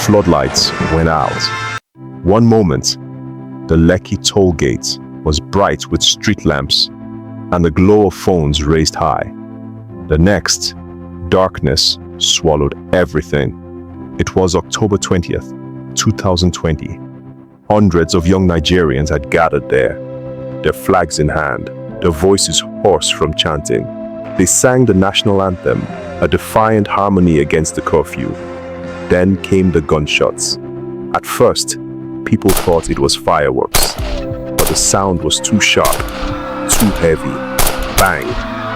floodlights went out. One moment, the Lekki Toll Gate was bright with street lamps and the glow of phones raised high. The next, darkness swallowed everything. It was October 20th, 2020. Hundreds of young Nigerians had gathered there, their flags in hand, their voices hoarse from chanting. They sang the national anthem, a defiant harmony against the curfew. Then came the gunshots. At first, people thought it was fireworks, but the sound was too sharp, too heavy. Bang,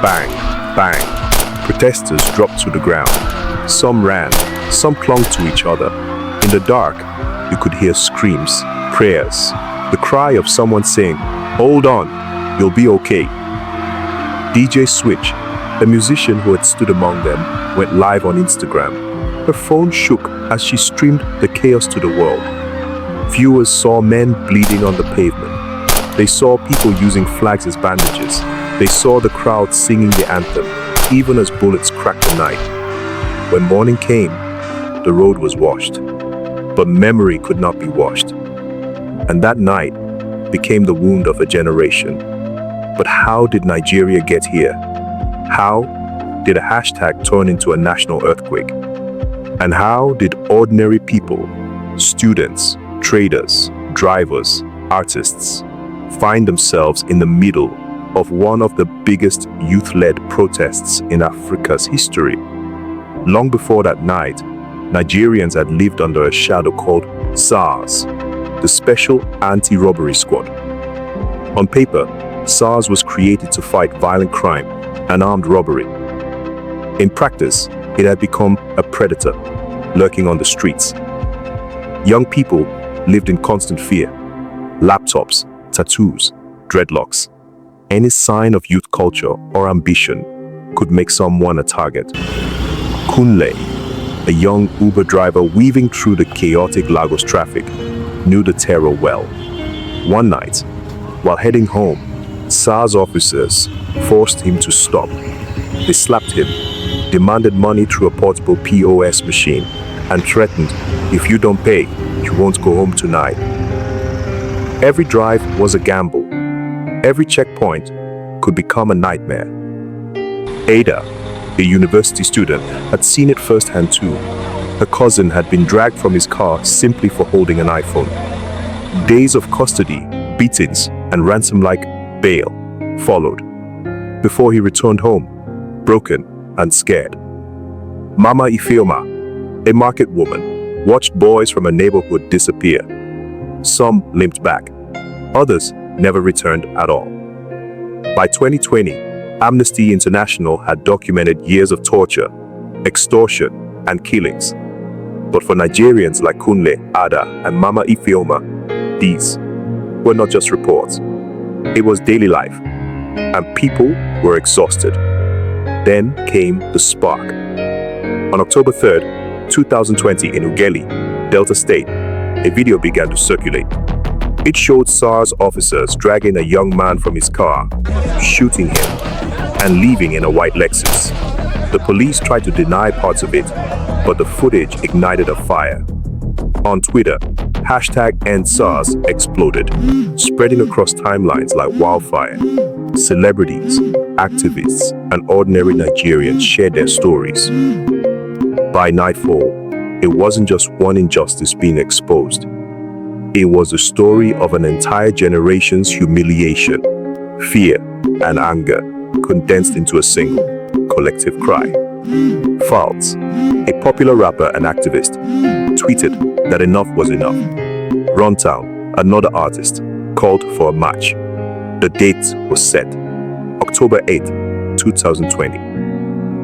bang, bang. Protesters dropped to the ground. Some ran, some clung to each other. In the dark, you could hear screams, prayers, the cry of someone saying, "Hold on, you'll be okay." DJ Switch, a musician who had stood among them, went live on Instagram. Her phone shook as she streamed the chaos to the world. Viewers saw men bleeding on the pavement. They saw people using flags as bandages. They saw the crowd singing the anthem, even as bullets cracked the night. When morning came, the road was washed. But memory could not be washed. And that night became the wound of a generation. But how did Nigeria get here? How did a hashtag turn into a national earthquake? And how did ordinary people, students, traders, drivers, artists, find themselves in the middle of one of the biggest youth-led protests in Africa's history? Long before that night, Nigerians had lived under a shadow called EndSARS, the Special Anti-Robbery Squad. On paper, SARS was created to fight violent crime and armed robbery. In practice, it had become a predator, lurking on the streets. Young people lived in constant fear. Laptops, tattoos, dreadlocks. Any sign of youth culture or ambition could make someone a target. Kunle, a young Uber driver weaving through the chaotic Lagos traffic, knew the terror well. One night, while heading home, SARS officers forced him to stop. They slapped him, demanded money through a portable POS machine, and threatened, "If you don't pay, you won't go home tonight." Every drive was a gamble. Every checkpoint could become a nightmare. Ada, a university student, had seen it firsthand too. Her cousin had been dragged from his car simply for holding an iPhone. Days of custody, beatings, and ransom-like bail followed before he returned home, broken and scared. Mama Ifeoma, a market woman, watched boys from a neighborhood disappear. Some limped back, others never returned at all. By 2020, Amnesty International had documented years of torture, extortion, and killings. But for Nigerians like Kunle, Ada, and Mama Ifeoma, these were not just reports. It was daily life, and people were exhausted. Then came the spark. On October 3rd, 2020 in Ughelli, Delta State, a video began to circulate. It showed SARS officers dragging a young man from his car, shooting him, and leaving in a white Lexus. The police tried to deny parts of it, but the footage ignited a fire. On Twitter, hashtag EndSARS exploded, spreading across timelines like wildfire. Celebrities, activists, and ordinary Nigerians shared their stories. By nightfall, it wasn't just one injustice being exposed. It was the story of an entire generation's humiliation, fear, and anger condensed into a single, collective cry. Falz, a popular rapper and activist, tweeted that enough was enough. Runtown, another artist, called for a march. The date was set, October 8, 2020.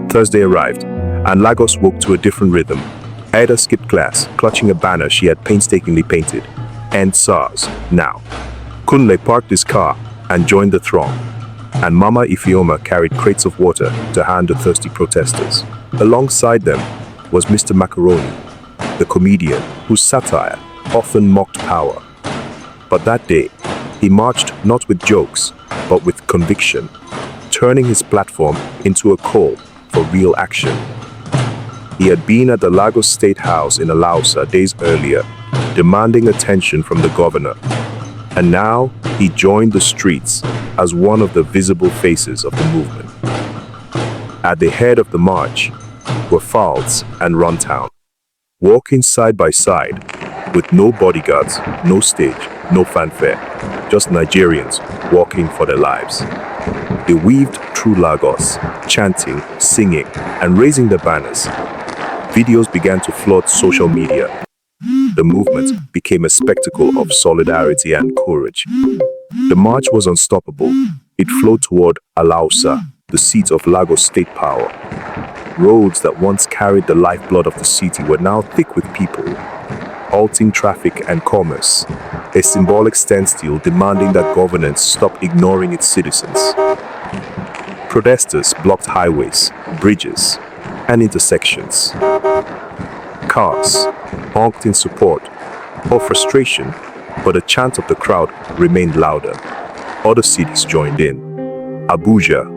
Thursday arrived, and Lagos woke to a different rhythm. Ada skipped class, clutching a banner she had painstakingly painted, EndSARS now. Kunle parked his car and joined the throng, and Mama Ifeoma carried crates of water to hand to thirsty protesters. Alongside them was Mr. Macaroni, the comedian whose satire often mocked power. But that day, he marched not with jokes, but with conviction, turning his platform into a call for real action. He had been at the Lagos State House in Alausa days earlier, demanding attention from the governor. And now he joined the streets as one of the visible faces of the movement. At the head of the march were Falz and Runtown, walking side by side, with no bodyguards, no stage, no fanfare, just Nigerians walking for their lives. They weaved through Lagos, chanting, singing, and raising their banners. Videos began to flood social media. The movement became a spectacle of solidarity and courage. The march was unstoppable. It flowed toward Alausa, the seat of Lagos state power. Roads that once carried the lifeblood of the city were now thick with people, halting traffic and commerce, a symbolic standstill demanding that governance stop ignoring its citizens. Protesters blocked highways, bridges, and intersections. Cars honked in support or frustration, but the chant of the crowd remained louder. Other cities joined in. Abuja,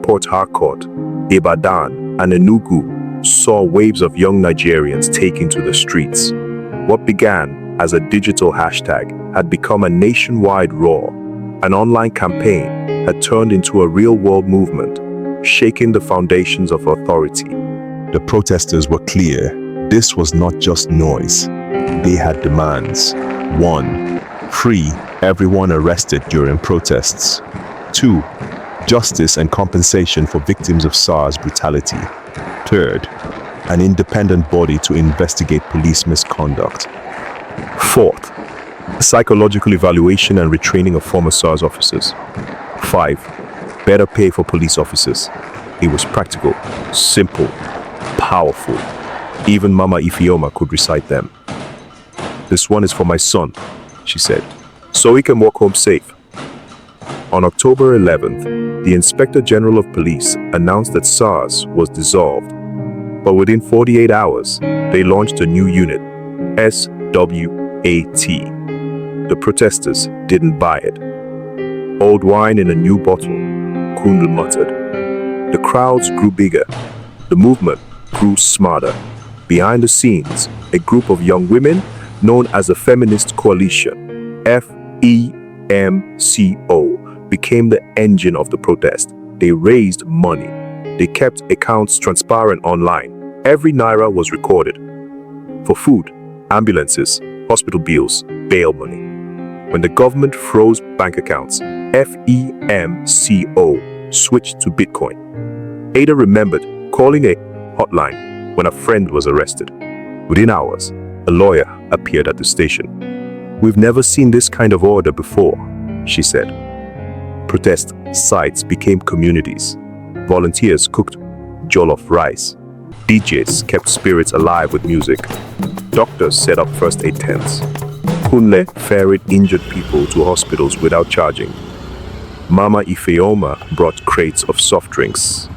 Port Harcourt, Ibadan, and Enugu saw waves of young Nigerians taking to the streets. What began as a digital hashtag had become a nationwide roar. An online campaign had turned into a real-world movement, shaking the foundations of authority. The protesters were clear. This was not just noise. They had demands. 1. Free everyone arrested during protests. 2. Justice and compensation for victims of SARS brutality. 3rd, an independent body to investigate police misconduct. 4th, psychological evaluation and retraining of former SARS officers. 5, better pay for police officers. It was practical, simple, powerful. Even Mama Ifeoma could recite them. "This one is for my son," she said, "so he can walk home safe." On October 11th, the Inspector General of Police announced that SARS was dissolved. But within 48 hours, they launched a new unit, SWAT. The protesters didn't buy it. "Old wine in a new bottle," Kundl muttered. The crowds grew bigger. The movement grew smarter. Behind the scenes, a group of young women known as the Feminist Coalition, FEMCO, became the engine of the protest. They raised money. They kept accounts transparent online. Every naira was recorded. For food, ambulances, hospital bills, bail money. When the government froze bank accounts, FEMCO switched to Bitcoin. Ada remembered calling a hotline when a friend was arrested. Within hours, a lawyer appeared at the station. "We've never seen this kind of order before," she said. Protest sites became communities. Volunteers cooked jollof rice. DJs kept spirits alive with music. Doctors set up first aid tents. Kunle ferried injured people to hospitals without charging. Mama Ifeoma brought crates of soft drinks.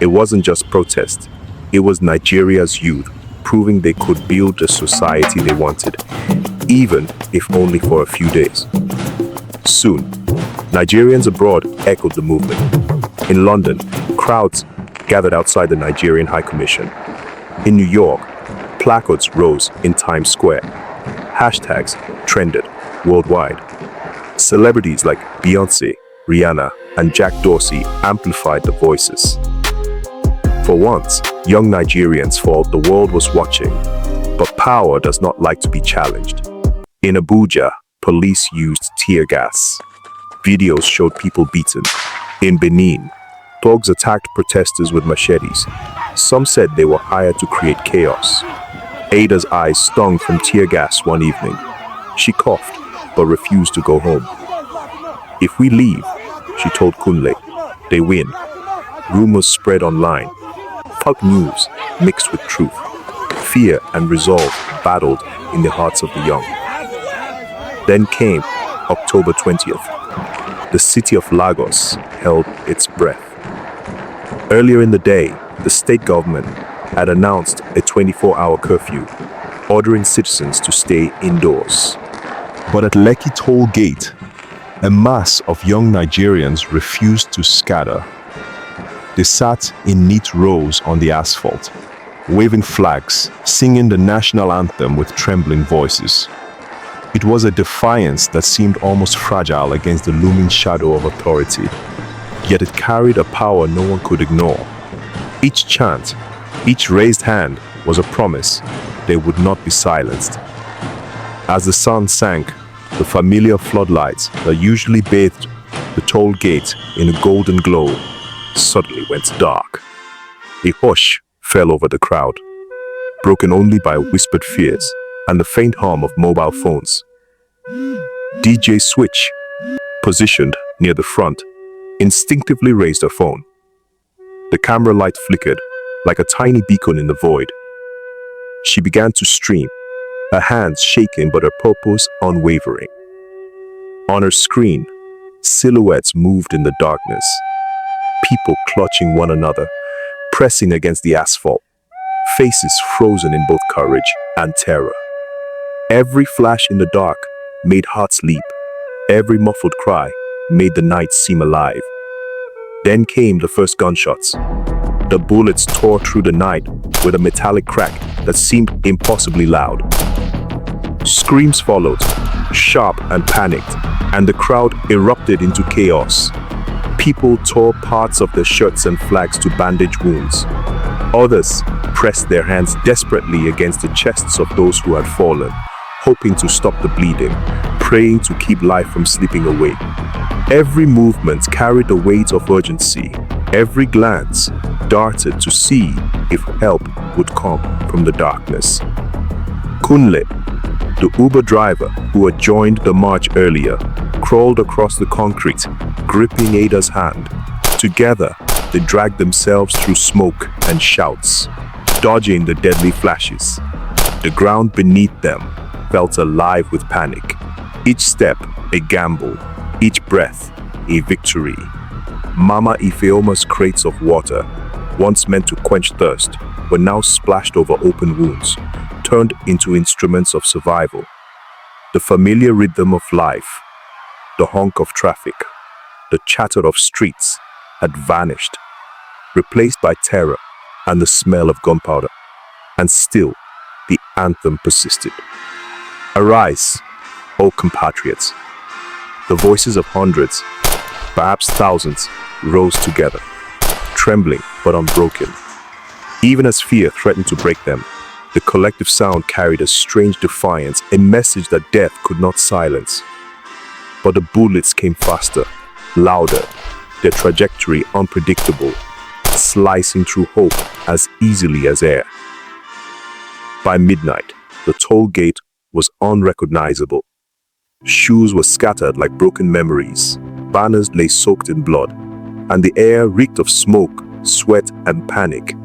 It wasn't just protest. It was Nigeria's youth proving they could build the society they wanted, even if only for a few days. Soon, Nigerians abroad echoed the movement. In London, crowds gathered outside the Nigerian High Commission. In New York, placards rose in Times Square. Hashtags trended worldwide. Celebrities like Beyonce, Rihanna, and Jack Dorsey amplified the voices. For once, young Nigerians felt the world was watching, but power does not like to be challenged. In Abuja, police used tear gas. Videos showed people beaten. In Benin, thugs attacked protesters with machetes. Some said they were hired to create chaos. Ada's eyes stung from tear gas one evening. She coughed, but refused to go home. "If we leave," she told Kunle, "they win." Rumors spread online. Fake news mixed with truth. Fear and resolve battled in the hearts of the young. Then came October 20th. The city of Lagos held its breath. Earlier in the day, the state government had announced a 24-hour curfew, ordering citizens to stay indoors. But at Lekki Toll Gate, a mass of young Nigerians refused to scatter. They sat in neat rows on the asphalt, waving flags, singing the national anthem with trembling voices. It was a defiance that seemed almost fragile against the looming shadow of authority, yet it carried a power no one could ignore. Each chant, each raised hand was a promise they would not be silenced. As the sun sank, the familiar floodlights that usually bathed the toll gate in a golden glow suddenly went dark. A hush fell over the crowd, broken only by whispered fears and the faint hum of mobile phones. DJ Switch, positioned near the front, instinctively raised her phone. The camera light flickered like a tiny beacon in the void. She began to stream, her hands shaking but her purpose unwavering. On her screen, silhouettes moved in the darkness, people clutching one another, pressing against the asphalt, faces frozen in both courage and terror. Every flash in the dark made hearts leap. Every muffled cry made the night seem alive. Then came the first gunshots. The bullets tore through the night with a metallic crack that seemed impossibly loud. Screams followed, sharp and panicked, and the crowd erupted into chaos. People tore parts of their shirts and flags to bandage wounds. Others pressed their hands desperately against the chests of those who had fallen, hoping to stop the bleeding, praying to keep life from slipping away. Every movement carried the weight of urgency. Every glance darted to see if help would come from the darkness. Kunle, the Uber driver who had joined the march earlier, crawled across the concrete, gripping Ada's hand. Together, they dragged themselves through smoke and shouts, dodging the deadly flashes. The ground beneath them felt alive with panic. Each step a gamble, each breath a victory. Mama Ifeoma's crates of water, once meant to quench thirst, were now splashed over open wounds, turned into instruments of survival. The familiar rhythm of life, the honk of traffic, the chatter of streets had vanished, replaced by terror and the smell of gunpowder. And still, the anthem persisted. Arise, O compatriots. The voices of hundreds, perhaps thousands, rose together, trembling but unbroken. Even as fear threatened to break them, the collective sound carried a strange defiance, a message that death could not silence. But the bullets came faster, louder, their trajectory unpredictable, slicing through hope as easily as air. By midnight, the toll gate was unrecognizable. Shoes were scattered like broken memories, banners lay soaked in blood, and the air reeked of smoke, sweat, and panic.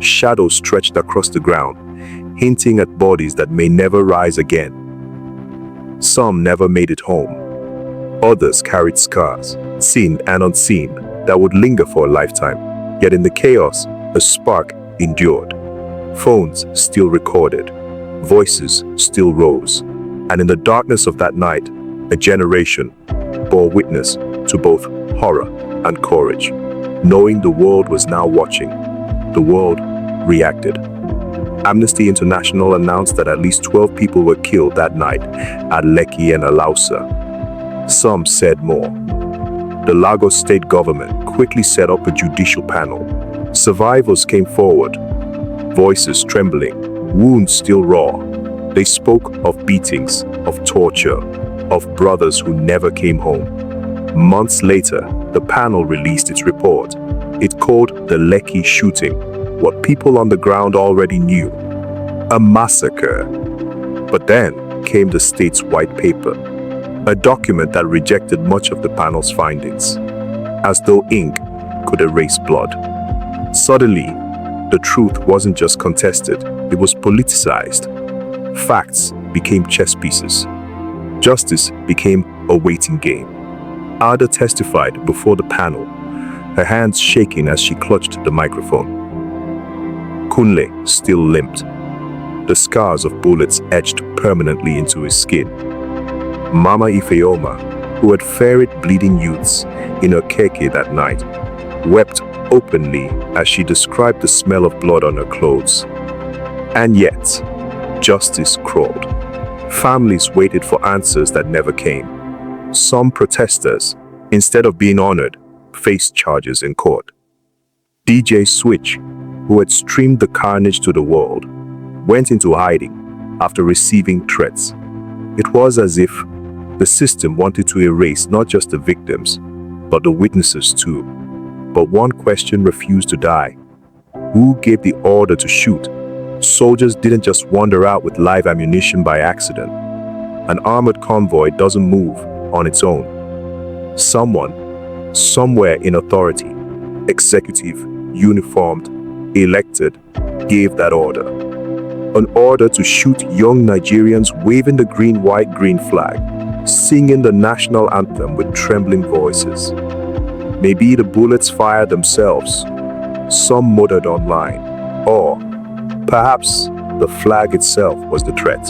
Shadows stretched across the ground, hinting at bodies that may never rise again. Some never made it home. Others carried scars, seen and unseen, that would linger for a lifetime. Yet in the chaos, a spark endured. Phones still recorded. Voices still rose. And in the darkness of that night, a generation bore witness to both horror and courage. Knowing the world was now watching, the world reacted. Amnesty International announced that at least 12 people were killed that night at Lekki and Alausa. Some said more. The Lagos state government quickly set up a judicial panel. Survivors came forward, voices trembling, wounds still raw. They spoke of beatings, of torture, of brothers who never came home. Months later, the panel released its report. It called the Lekki shooting what people on the ground already knew: a massacre. But then came the state's white paper, a document that rejected much of the panel's findings, as though ink could erase blood. Suddenly, the truth wasn't just contested, it was politicized. Facts became chess pieces. Justice became a waiting game. Ada testified before the panel, her hands shaking as she clutched the microphone. Kunle still limped, the scars of bullets etched permanently into his skin. Mama Ifeoma, who had ferried bleeding youths in her keke that night, wept openly as she described the smell of blood on her clothes. And yet, justice crawled. Families waited for answers that never came. Some protesters, instead of being honored, faced charges in court. DJ Switch, who had streamed the carnage to the world, went into hiding after receiving threats. It was as if the system wanted to erase not just the victims, but the witnesses too. But one question refused to die. Who gave the order to shoot? Soldiers didn't just wander out with live ammunition by accident. An armored convoy doesn't move on its own. Someone, somewhere in authority, executive, uniformed, elected, gave that order. An order to shoot young Nigerians waving the green-white-green flag, singing the national anthem with trembling voices. Maybe the bullets fired themselves, some muttered online, or perhaps the flag itself was the threat.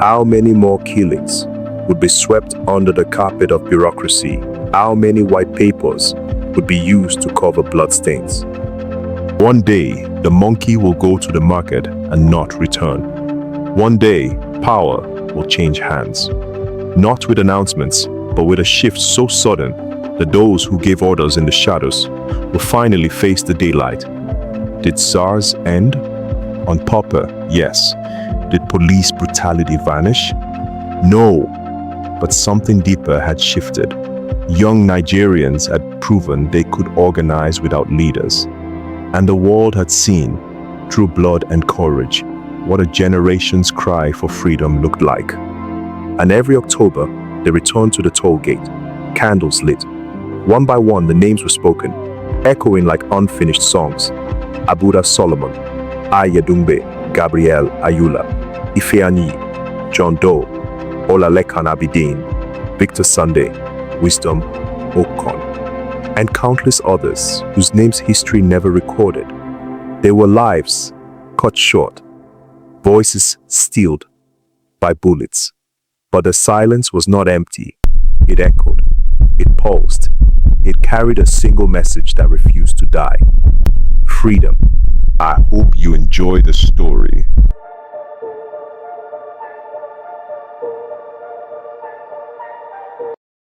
How many more killings would be swept under the carpet of bureaucracy? How many white papers would be used to cover bloodstains? One day, the monkey will go to the market and not return. One day, power will change hands. Not with announcements, but with a shift so sudden that those who gave orders in the shadows will finally face the daylight. Did SARS end? On paper, yes. Did police brutality vanish? No. But something deeper had shifted. Young Nigerians had proven they could organize without leaders. And the world had seen, through blood and courage, what a generation's cry for freedom looked like. And every October, they returned to the toll gate, candles lit. One by one, the names were spoken, echoing like unfinished songs. Abuda Solomon, Ayedumbe, Gabriel Ayula, Ifeanyi, John Doe, Olalekan Abidin, Victor Sunday, Wisdom Okon, and countless others whose names history never recorded. They were lives cut short, voices stilled by bullets. But the silence was not empty. It echoed, it pulsed, it carried a single message that refused to die. Freedom. I hope you enjoy the story.